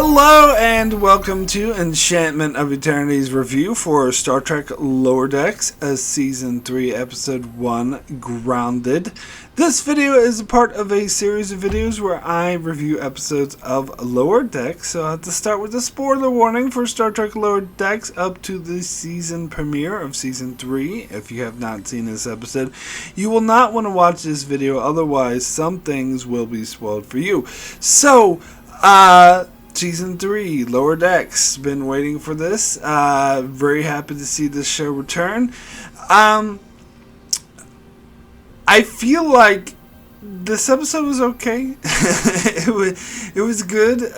Hello and welcome to Enchantment of Eternity's review for Star Trek Lower Decks, Season 3, Episode 1, Grounded. This video is a part of a series of videos where I review episodes of Lower Decks, so I have to start with a spoiler warning for Star Trek Lower Decks up to the season premiere of Season 3. If you have not seen this episode, you will not want to watch this video, otherwise some things will be spoiled for you. So, Season 3, Lower Decks. Been waiting for this. Very happy to see this show return. I feel like this episode was okay. it was good.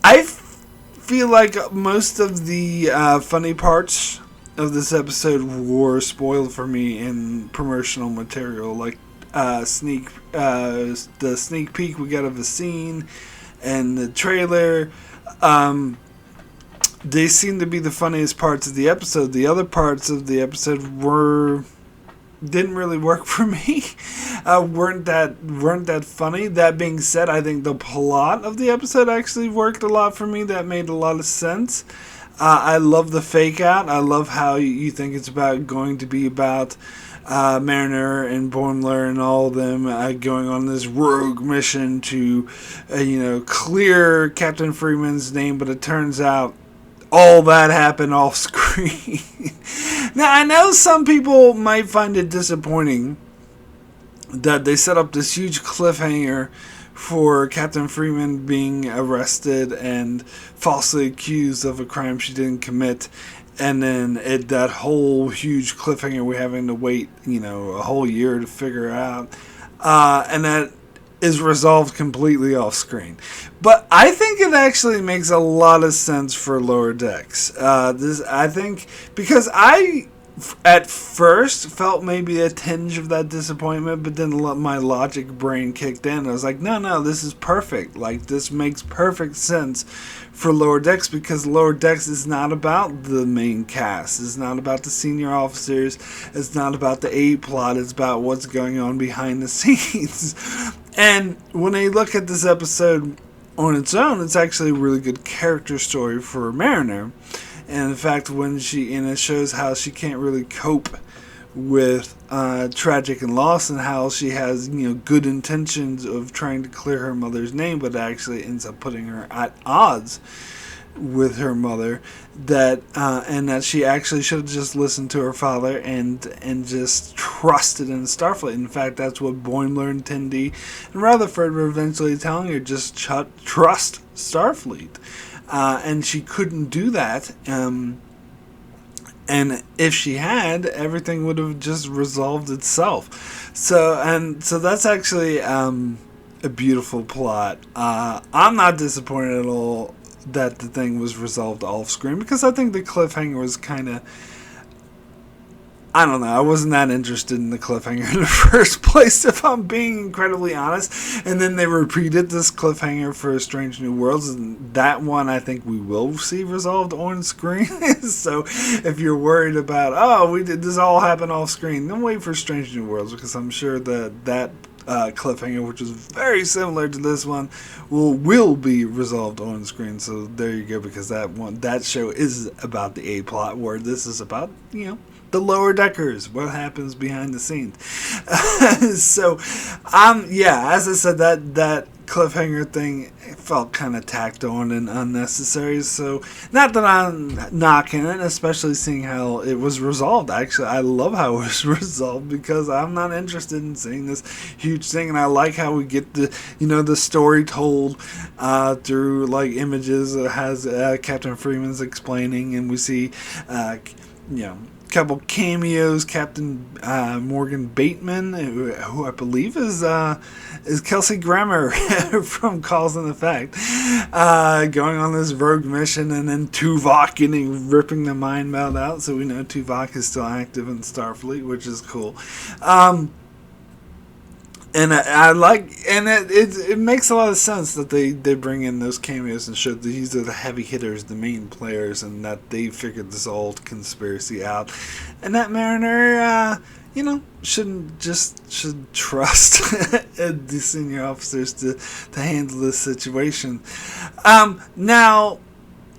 I feel like most of the funny parts of this episode were spoiled for me in promotional material, like the sneak peek we got of a scene and the trailer. They seem to be the funniest parts of the episode. The other parts of the episode didn't really work for me. weren't that funny. That being said, I think the plot of the episode actually worked a lot for me. That made a lot of sense. I love the fake out. I love how you think it's going to be about Mariner and Boimler and all of them going on this rogue mission to, clear Captain Freeman's name, but it turns out all that happened off screen. Now, I know some people might find it disappointing that they set up this huge cliffhanger for Captain Freeman being arrested and falsely accused of a crime she didn't commit. And then that whole huge cliffhanger we're having to wait, a whole year to figure out. And that is resolved completely off screen. But I think it actually makes a lot of sense for Lower Decks. Because I at first felt maybe a tinge of that disappointment, but then my logic brain kicked in. I was like, no, this is perfect. Like, this makes perfect sense for Lower Decks, because Lower Decks is not about the main cast. It's not about the senior officers. It's not about the A plot. It's about what's going on behind the scenes. And when I look at this episode on its own, it's actually a really good character story for Mariner. And in fact, it shows how she can't really cope with tragic and loss, and how she has good intentions of trying to clear her mother's name, but actually ends up putting her at odds with her mother. And that she actually should have just listened to her father and just trusted in Starfleet. In fact, that's what Boimler and Tendi and Rutherford were eventually telling her: just trust Starfleet. And she couldn't do that. And if she had, everything would have just resolved itself. So that's actually a beautiful plot. I'm not disappointed at all that the thing was resolved off screen, because I think the cliffhanger was kind of, I don't know, I wasn't that interested in the cliffhanger in the first place, if I'm being incredibly honest. And then they repeated this cliffhanger for Strange New Worlds, and that one I think we will see resolved on screen. So if you're worried about, this all happen off screen, then wait for Strange New Worlds, because I'm sure that cliffhanger, which is very similar to this one, will be resolved on screen. So there you go, because that show is about the A plot, where this is about the lower deckers, what happens behind the scenes. So, as I said, that cliffhanger thing felt kind of tacked on and unnecessary. So, not that I'm knocking it, especially seeing how it was resolved. Actually, I love how it was resolved, because I'm not interested in seeing this huge thing, and I like how we get the story told through like images. It has Captain Freeman's explaining, and we see couple cameos. Captain Morgan Bateman, who I believe is Kelsey Grammer from Cause and Effect, going on this rogue mission, and then Tuvok ripping the mind meld out. So we know Tuvok is still active in Starfleet, which is cool. And I like, and it makes a lot of sense that they bring in those cameos and show that these are the heavy hitters, the main players, and that they figured this old conspiracy out, and that Mariner, should trust the senior officers to handle this situation. Now,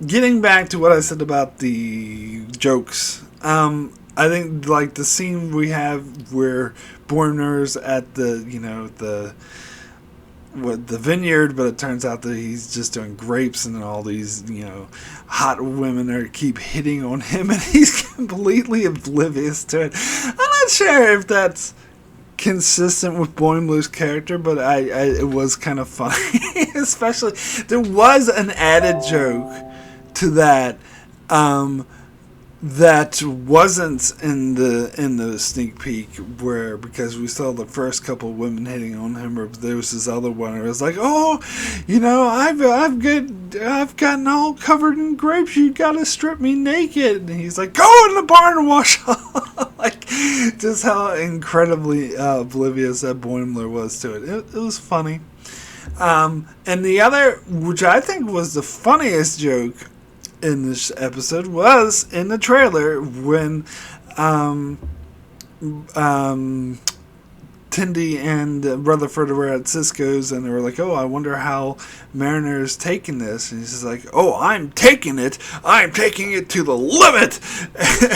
getting back to what I said about the jokes, I think like the scene we have where Boimler's at the vineyard, but it turns out that he's just doing grapes, and then all these hot women keep hitting on him, and he's completely oblivious to it. I'm not sure if that's consistent with Boimler's character, but it was kind of funny. Especially there was an added joke to that. That wasn't in the sneak peek, where because we saw the first couple of women hitting on him, or there was this other one where it was like, oh, I've gotten all covered in grapes. You gotta strip me naked, and he's like, go in the barn and wash off. Like, just how incredibly oblivious that Boimler was to it. It was funny. And the other, which I think was the funniest joke in this episode, was in the trailer when Tendi and Rutherford were at Cisco's, and they were like, oh, I wonder how Mariner's taking this, and he's just like, oh, I'm taking it to the limit.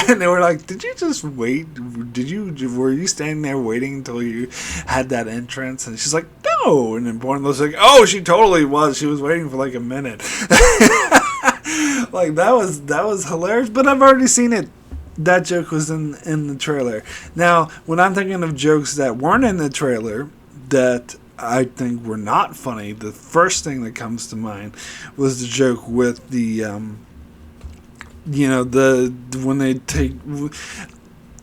And they were like, did you just wait, were you standing there waiting until you had that entrance? And she's like, no. And then Boimler's like, oh, she totally was, she was waiting for like a minute. Like, that was hilarious, but I've already seen it. That joke was in the trailer. Now, when I'm thinking of jokes that weren't in the trailer that I think were not funny, the first thing that comes to mind was the joke with the when they take,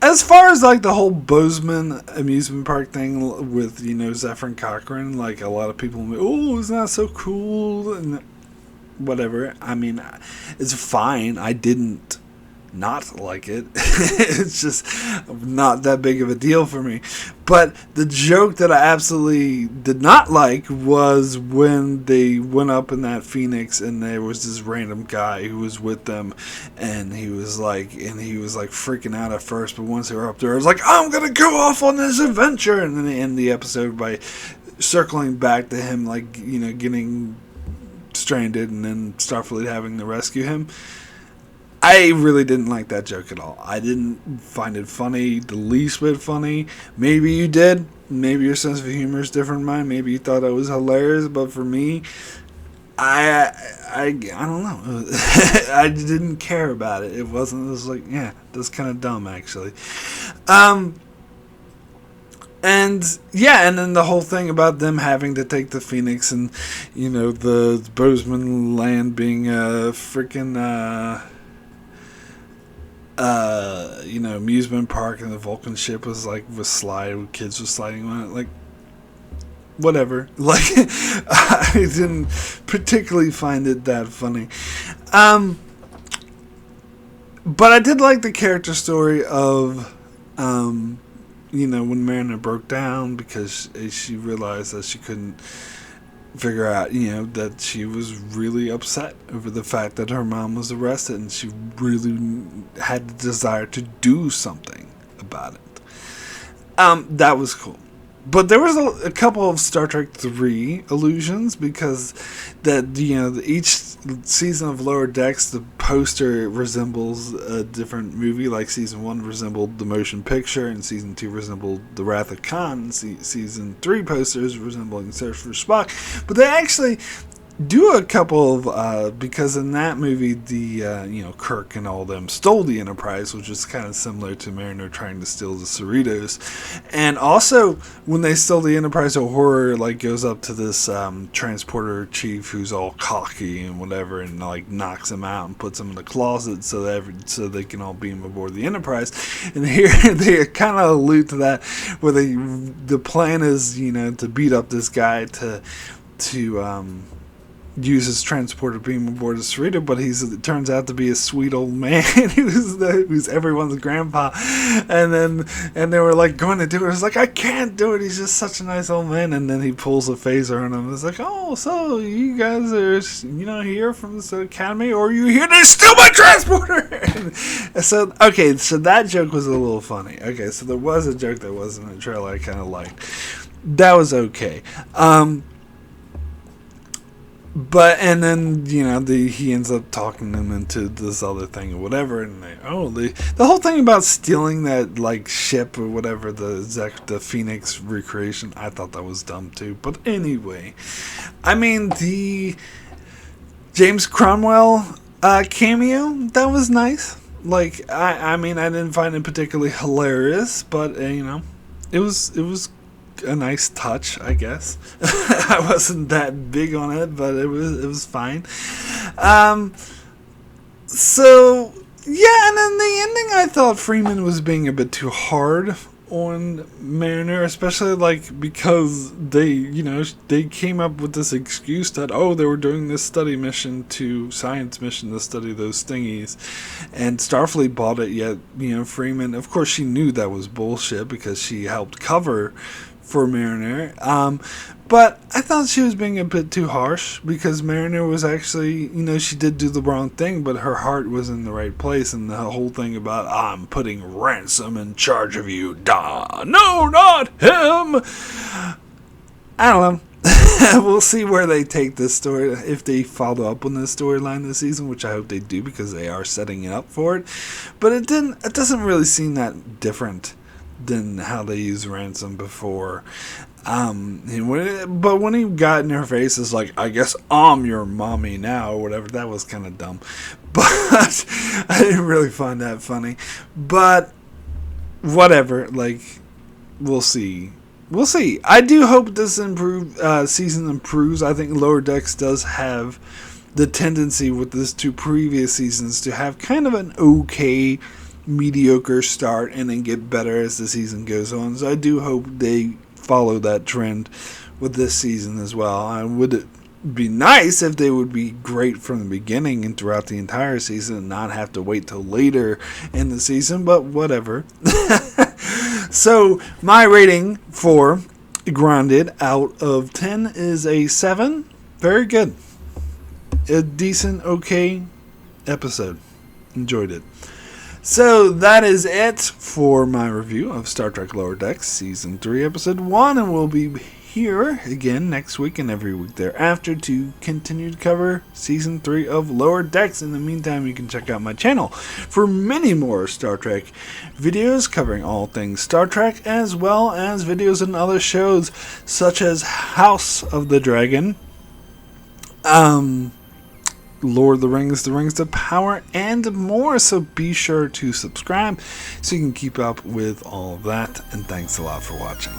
as far as like the whole Bozeman amusement park thing with Zephyr Cochrane, like a lot of people, oh, isn't that so cool, and whatever. I mean, it's fine. I didn't not like it. It's just not that big of a deal for me. But the joke that I absolutely did not like was when they went up in that Phoenix and there was this random guy who was with them, and he was like freaking out at first, but once they were up there, I was like, I'm gonna go off on this adventure, and then they end the episode by circling back to him, like, getting stranded and then Starfleet having to rescue him. I really didn't like that joke at all. I didn't find it funny, the least bit funny. Maybe you did. Maybe your sense of humor is different than mine. Maybe you thought it was hilarious, but for me, I don't know. I didn't care about it. It was like, yeah, that's kind of dumb, actually. And then the whole thing about them having to take the Phoenix, and the Bozeman land being a freaking amusement park, and the Vulcan ship was kids were sliding on it, like, whatever. Like, I didn't particularly find it that funny. But I did like the character story of when Mariner broke down because she realized that she couldn't figure out, that she was really upset over the fact that her mom was arrested, and she really had the desire to do something about it. That was cool. But there was a couple of Star Trek 3 allusions, because each season of Lower Decks, the poster resembles a different movie. Like season 1 resembled the motion picture, and season 2 resembled The Wrath of Khan. Season 3 posters resembling Search for Spock. But they actually do a couple of because in that movie the Kirk and all them stole the Enterprise, which is kind of similar to Mariner trying to steal the Cerritos. And also when they stole the Enterprise, Uhura goes up to this transporter chief who's all cocky and whatever, and knocks him out and puts him in the closet so they can all beam aboard the Enterprise. And here they kind of allude to that, where the plan is to beat up this guy to uses transporter beam aboard a Cerrito, but it turns out to be a sweet old man who's everyone's grandpa. And they were like going to do it. It's like, I can't do it. He's just such a nice old man. And then he pulls a phaser on him. It's like, oh, so you guys are, here from this academy, or are you here to steal my transporter? And so, okay, so that joke was a little funny. Okay, so there was a joke that was in the trailer I kind of liked. That was okay. But, and then, he ends up talking them into this other thing or whatever, and the whole thing about stealing that, like, ship or whatever, the Phoenix recreation, I thought that was dumb too. But anyway, I mean, the James Cromwell cameo, that was nice. Like, I mean, I didn't find it particularly hilarious, but, it was a nice touch, I guess. I wasn't that big on it, but it was fine. So yeah, and then the ending, I thought Freeman was being a bit too hard on Mariner, especially because they came up with this excuse that they were doing this science mission to study those thingies, and Starfleet bought it. Yet Freeman, of course, she knew that was bullshit because she helped cover for Mariner, but I thought she was being a bit too harsh, because Mariner was actually, she did do the wrong thing, but her heart was in the right place, and the whole thing about, I'm putting Ransom in charge of you, no, not him. I don't know. We'll see where they take this story, if they follow up on this storyline this season, which I hope they do, because they are setting it up for it, but it doesn't really seem that different than how they used Ransom before. But when he got in her face, it's like, I guess I'm your mommy now, or whatever. That was kind of dumb. But I didn't really find that funny. But whatever. We'll see. We'll see. I do hope this season improves. I think Lower Decks does have the tendency with these two previous seasons to have kind of an okay, mediocre start and then get better as the season goes on. So I do hope they follow that trend with this season as well. And would it be nice if they would be great from the beginning and throughout the entire season and not have to wait till later in the season, but whatever. So my rating for Grounded out of 10 is a 7. Very good. A decent, okay episode. Enjoyed it. So that is it for my review of Star Trek Lower Decks Season 3, Episode 1, and we'll be here again next week and every week thereafter to continue to cover Season 3 of Lower Decks. In the meantime, you can check out my channel for many more Star Trek videos covering all things Star Trek, as well as videos on other shows such as House of the Dragon, Lord of the Rings of Power, and more. So be sure to subscribe so you can keep up with all of that. And thanks a lot for watching.